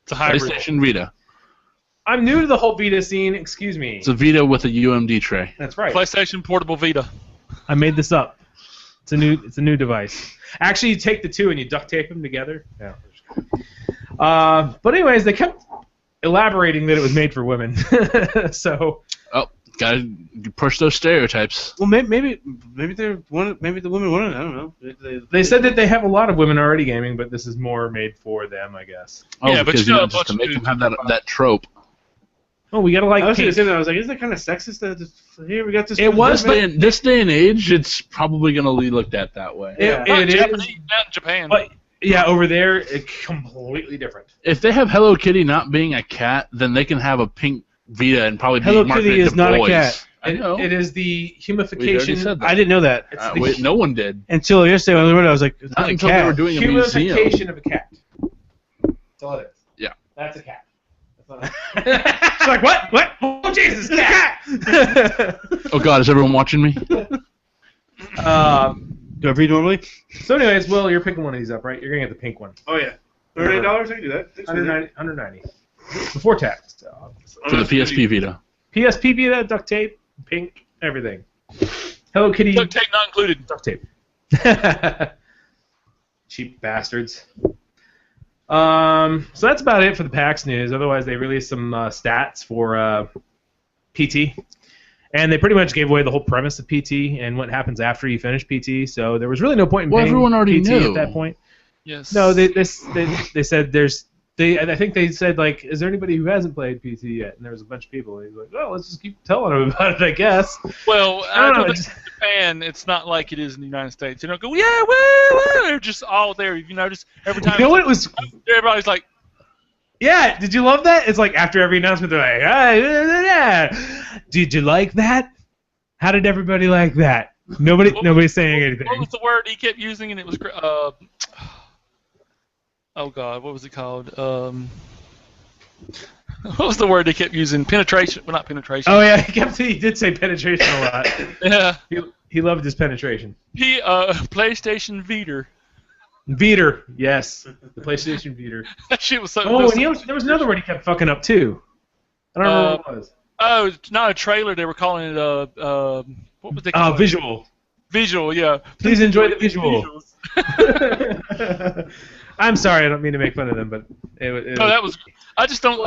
It's a hybrid. PlayStation Vita. I'm new to the whole Vita scene, excuse me. It's a Vita with a UMD tray. That's right. PlayStation Portable Vita. I made this up. It's a new device. Actually, you take the two and you duct tape them together. Yeah. But anyways, they kept elaborating that it was made for women. So. Oh, gotta push those stereotypes. Well, maybe the women wanted it. I don't know. They said that they have a lot of women already gaming, but this is more made for them, I guess. Oh, Yeah, but because you know, a just to bunch make of them have dudes that trope. Oh, we gotta like. I was pink. saying that. I was like, isn't that kind of sexist? That here we got this. It was, This day and age, it's probably gonna be looked at that way. It is. Japanese, not in Japan. But yeah, over there, it's completely different. If they have Hello Kitty not being a cat, then they can have a pink Vita and probably be Hello marketed Kitty is to not a boys. cat. I know. It is the We already humification. said that. I didn't know that Wait, no one did. until yesterday when I read it. I was like, it's Not not a until they were cat. doing a museum. Humification of a cat. That's all it is. Yeah. That's a cat. She's like, what? What? Oh, Jesus, it's a cat! Oh God, is everyone watching me? Do I read normally? So anyways, Will, you're picking one of these up, right? You're going to get the pink one. Oh yeah. $38. I can do that. $190. Before tax. For the PSP Vita. PSP Vita, duct tape, pink, everything. Hello Kitty. Duct tape not included. Duct tape. Cheap bastards. So that's about it for the PAX news. Otherwise, they released some stats for PT. And they pretty much gave away the whole premise of PT and what happens after you finish PT. So there was really no point in paying everyone already PT knew at that point. Yes. No, they said I think they said, like, is there anybody who hasn't played PT yet? And there was a bunch of people. And he's like, well, let's just keep telling them about it, I guess. Well, I don't know. in Japan, it's not like it is in the United States. You don't go, yeah, woo, they're just all there. You notice every time. You know what it was? Everybody's like, Yeah, did you love that? It's like after every announcement, they're like, yeah. Did you like that? How did everybody like that? Nobody's saying anything. What was the word he kept using? And it was, oh God, what was it called? What was the word they kept using? Penetration. Well, not penetration. Oh yeah, he did say penetration a lot. Yeah. He loved his penetration. PlayStation Vita. Vita, yes, the PlayStation Vita. That shit was so. Oh, and there was another word he kept fucking up too. I don't remember what it was. Oh, it's not a trailer. They were calling it what was they calling it? Visual. Visual, yeah. Please enjoy the visual. I'm sorry, I don't mean to make fun of them, but No, that was. I just don't.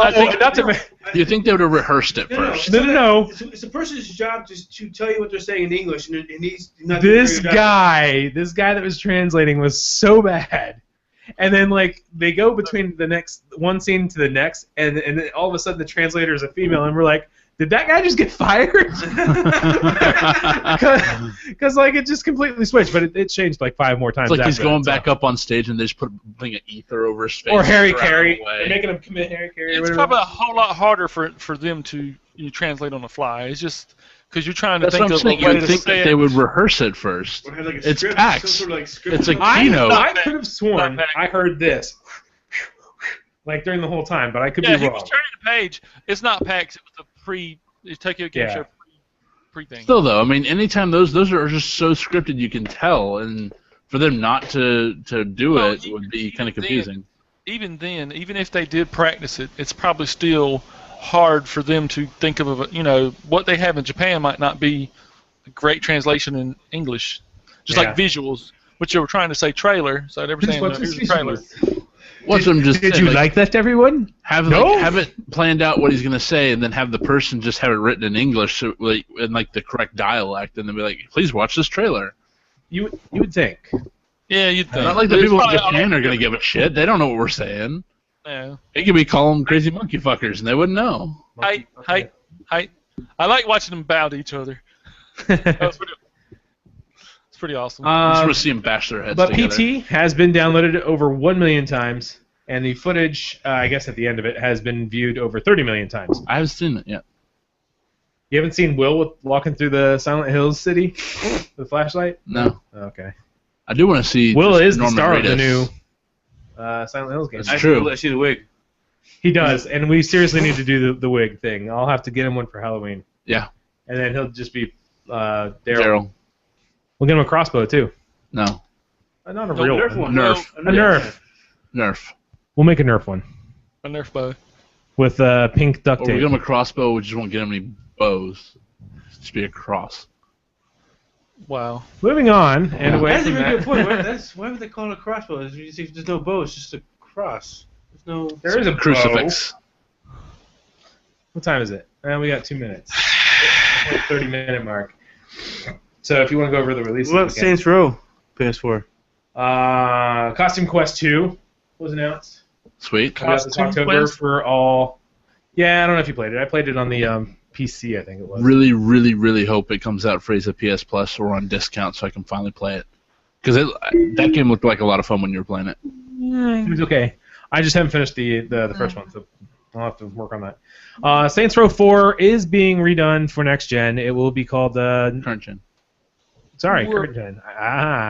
You think they would have rehearsed it first? No. It's the person's job to tell you what they're saying in English, and he's not. This guy that was translating was so bad. And then, like, they go between the next one scene to the next, and then all of a sudden the translator is a female, and we're like, did that guy just get fired? Because like, it just completely switched, but it changed like 5 more times. It's like he's after going that, back up on stage and they just put an ether over his face. or Harry and throw it Carey. away. They're making him commit Harry Carey. It's probably a whole lot harder for them to translate on the fly. It's just because you're trying to That's think what I'm of saying. a way You'd to think say that it. they would rehearse it first. Or have like a It's script, PAX. some sort of like script. It's a I keynote. could have sworn I heard this like during the whole time, but I could Yeah, be he wrong. was turning the page. It's not PAX. It was a Tokyo Game Yeah. Show pre thing. Still though, I mean, anytime those are just so scripted, you can tell, and for them not to do Well, it would be kind of confusing. Even then, even if they did practice it, it's probably still hard for them to think of what they have in Japan might not be a great translation in English. Just like visuals, which they were trying to say trailer, so they were saying here's a trailer. What's what I'm just Did saying, you like that, everyone? have it planned out what he's gonna say, and then have the person just have it written in English, so, like in like the correct dialect, and then be like, "Please watch this trailer." You would think. Yeah, you'd think. Not like the But it's people in probably Japan are gonna give a shit. They don't know what we're saying. Yeah. They could be calling them crazy monkey fuckers, and they wouldn't know. Hi. I like watching them bow to each other. It's pretty awesome. I just want to see them bash their heads But together. PT has been downloaded over 1 million times, and the footage, I guess at the end of it, has been viewed over 30 million times. I haven't seen it yet. You haven't seen Will walking through the Silent Hills city with the flashlight? No. Okay. I do want to see. Will just is the Norman star of the Reedus. new Silent Hills game. That's true. I see the wig. He does, and we seriously need to do the wig thing. I'll have to get him one for Halloween. Yeah. And then he'll just be Daryl. Daryl. We'll get him a crossbow, too. No. Not a No, real Nerf one. one. Nerf. A Nerf. Nerf. We'll make a Nerf one A Nerf bow. with pink duct Or we tape. get him a crossbow, we just won't get him any bows. Just be a cross. Wow. Moving on, and away That's a from very good that. point. Why would they call it a crossbow? There's no bow. It's just a cross. There's no. There is a Crucifix. bow. What time is it? We got 2 minutes. 30-minute mark. So if you want to go over the release, What about Saints Row? PS4. Costume Quest 2 was announced. Sweet. Coming out this October for all. Yeah, I don't know if you played it. I played it on the PC, I think it was. Really, really, really hope it comes out for a PS Plus or on discount so I can finally play it. Because that game looked like a lot of fun when you were playing it. It was okay. I just haven't finished the first one, so I'll have to work on that. Saints Row 4 is being redone for next gen. It will be called Current gen. current gen.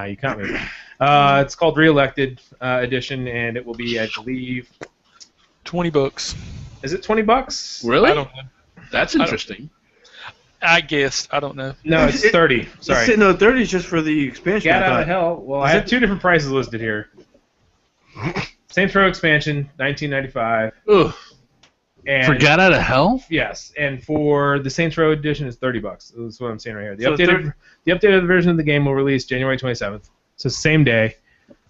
You caught me. It's called Reelected Edition, and it will be, I believe, $20. is it $20? Really? I don't know. That's interesting. I guessed. I don't know. No, it's 30. Sorry. It's sitting on 30 just for the expansion. Get I out thought. of hell. Well, I have 2 different prices listed here. Saints Row expansion, $19.95. Ugh. And For Gat Out of Hell? yes, and for the Saints Row edition, it's $30. That's what I'm saying right here. So The updated version of the game will release January 27th, so same day.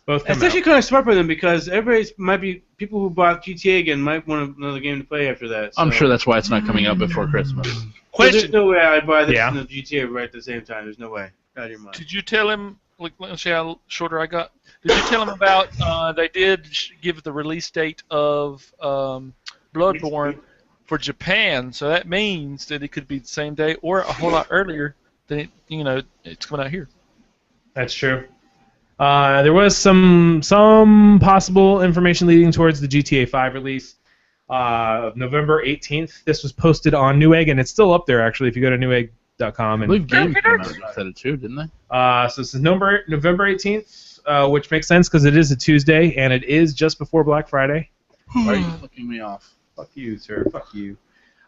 Both come It's actually out. kind of smart for them because everybody might be people who bought GTA again might want another game to play after that. I'm so. sure that's why it's not coming out before Christmas. There's Question: no way I'd buy this Yeah. and the GTA right at the same time. There's no way. Out of your mind. Did you tell him? Let's see how shorter I got. Did you tell him about? They did give the release date of Bloodborne for Japan, so that means that it could be the same day or a whole lot earlier than it's coming out here. That's true. There was some possible information leading towards the GTA 5 release of November 18th. This was posted on Newegg, and it's still up there actually if you go to newegg.com. I believe And Game came out and said it too, didn't they? so this is November 18th, which makes sense because it is a Tuesday and it is just before Black Friday. Why are you flicking me off? Fuck you, sir. Fuck you.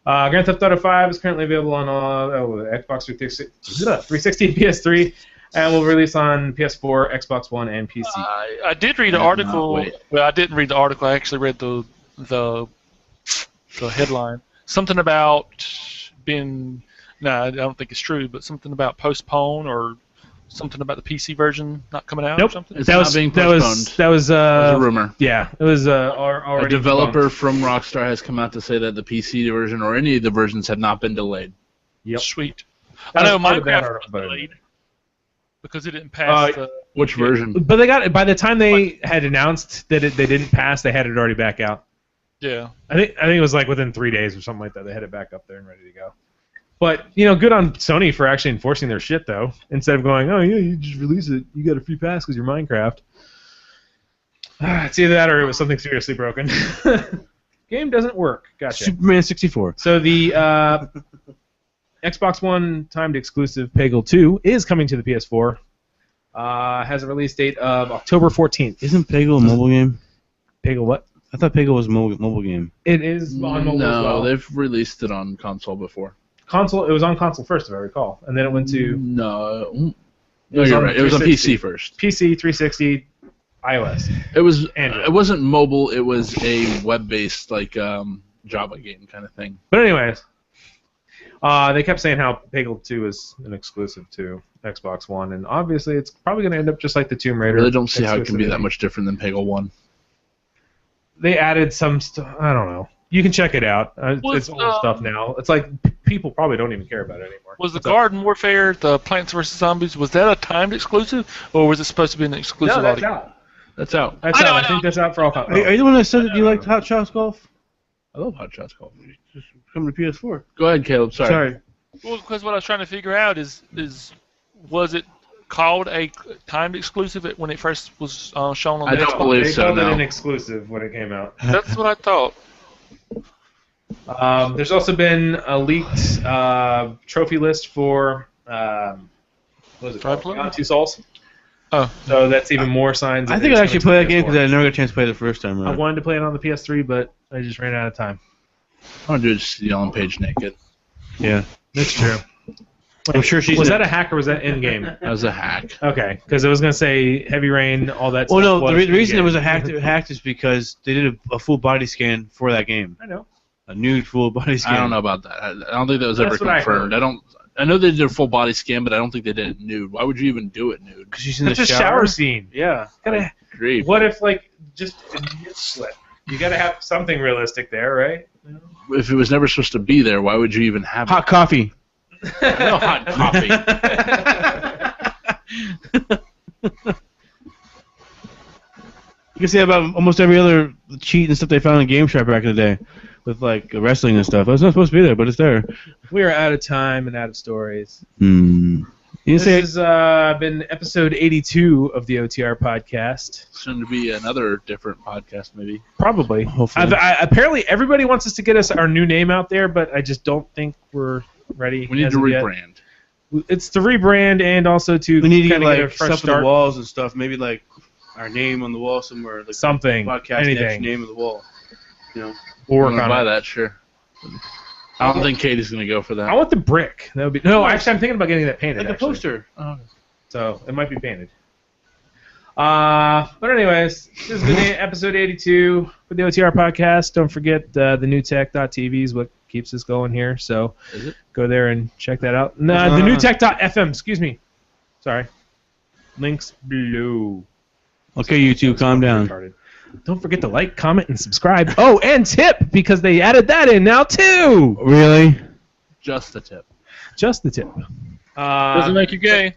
Grand Theft Auto 5 is currently available on Xbox 360 and PS3, and will release on PS4, Xbox One, and PC. I did read an I did not article. wait. Well, I didn't read the article. I actually read the headline. Something about being. No, I don't think it's true, but something about postpone or something about the PC version not coming out Nope. or something. It's not being postponed. That was It's a rumor. yeah. It was already A developer from Rockstar has come out to say that the PC version or any of the versions have not been delayed. Yep. Sweet. That I know was part of that Minecraft article, was but- delayed because it didn't pass. Which version? But they got it by the time they had announced that they didn't pass, they had it already back out. Yeah. I think it was like within 3 days or something like that. They had it back up there and ready to go. But good on Sony for actually enforcing their shit though. Instead of going, oh yeah, you just release it, you got a free pass because you're Minecraft. It's either that or it was something seriously broken. Game doesn't work. Gotcha. Superman 64. So the Xbox One timed exclusive Peggle 2 is coming to the PS4. Has a release date of October 14th. Isn't Peggle a mobile game? Peggle what? I thought Peggle was a mobile game. It is on mobile no, as well. they've released it on console before. Console. It was on console first, if I recall, and then it went to No, was you're on right. It was on 360. PC first. PC, 360, iOS. It was. Android. It wasn't mobile. It was a web-based like Java game kind of thing. But anyways, they kept saying how Peggle 2 is an exclusive to Xbox One, and obviously it's probably going to end up just like the Tomb I Raider. really don't see how it can be that exclusivity. much different than Peggle 1. They added some stuff. I don't know. You can check it out. It's old stuff now. It's like people probably don't even care about it anymore. Was the What's up? Garden Warfare, the Plants vs Zombies, was that a timed exclusive, or was it supposed to be an exclusive? No, that's audio? out. That's out. That's I know, out. I I think know. that's out for all. Are you the one that said that you liked Hot Shots Golf? I love Hot Shots Golf. Coming to PS4. Go ahead, Caleb. Sorry. Well, because what I was trying to figure out is was it called a timed exclusive when it first was shown on I the don't Xbox? believe They so, called it no. an exclusive when it came out. That's what I thought. There's also been a leaked trophy list for what was it called? Triplane? Beyond Two Souls. Oh. So that's even more signs. I that think it's I'd actually coming play to that game because PS4. I never got a chance to play it the first time I around. wanted to play it on the PS3, but I just ran out of time. I want to do just the Ellen Page naked. Yeah. That's true. I'm sure she's Was in that a hack or was that in game? That was a hack. Okay, because I was gonna say Heavy Rain, all that. Well, stuff no, the was reason it in-game. was hacked is because they did a full body scan for that game. I know. A nude full body scan. I don't know about that. I don't think that was That's ever what I confirmed. heard. I know they did a full body scan, but I don't think they did it nude. Why would you even do it nude? Because she's in It's the a shower scene. Yeah. Gotta, Grief. what if just a nip slip? You gotta have something realistic there, right? If it was never supposed to be there, why would you even have Hot coffee. it? No hot coffee. You can say about almost every other cheat and stuff they found in Game Shark back in the day, with like wrestling and stuff. It's not supposed to be there, but it's there. We are out of time and out of stories. You This say has been episode 82 of the OTR podcast. Soon to be another different podcast, maybe. Probably. Hopefully. Apparently, everybody wants us to get us our new name out there, but I just don't think we're ready. We need as to of yet. rebrand. It's to rebrand and also to we need to get kinda like a fresh stuff on start. the walls and stuff. Maybe like our name on the wall somewhere. Like Something, podcast anything. name of the wall. You know. We'll You work wanna on buy it. that, sure. I don't think Katie's going to go for I that. want the brick. That would be no. Actually, I'm thinking about getting that painted. Like a actually. poster. So it might be painted. But anyways, this has been episode 82 for the OTR podcast. Don't forget the newtech.tv is what keeps us going here. So Is it? go there and check that out. No, the newtech.fm. Excuse me. Sorry. Links below. Okay, YouTube, calm down. Retarded. Don't forget to like, comment, and subscribe. Oh, and tip, because they added that in now, too. Really? Just the tip. Just the tip. Doesn't make you gay.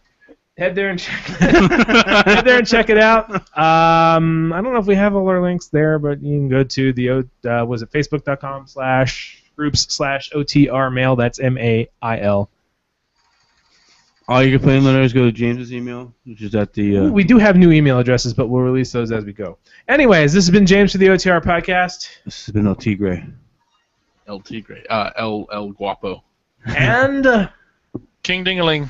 Head there and check. Head there and check it out. I don't know if we have all our links there, but you can go to the was it facebook.com/groups/OTR mail. That's MAIL. All your complaint letters go to James's email, which is at the. We do have new email addresses, but we'll release those as we go. Anyways, this has been James for the OTR podcast. This has been LT Gray. LT Gray. El Guapo. And King Dingaling.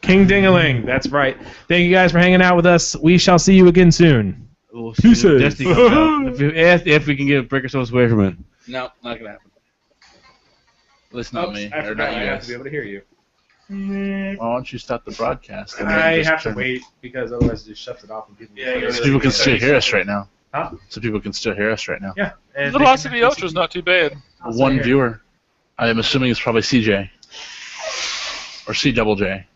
King Dingaling. That's right. Thank you guys for hanging out with us. We shall see you again soon. We'll see Peace. when Destiny comes out. If we can get break ourselves away from it. No, not gonna happen. At least not me, I or forgot not you I have guys. to be able to hear you. Why don't you stop the broadcast? And then I just have to turn- wait because otherwise it just shuts it off and people. So people can still hear us right now. Huh? So people can still hear us right now. Yeah. And The velocity ultra is not too bad. One viewer. I am assuming it's probably CJ. Or C double J.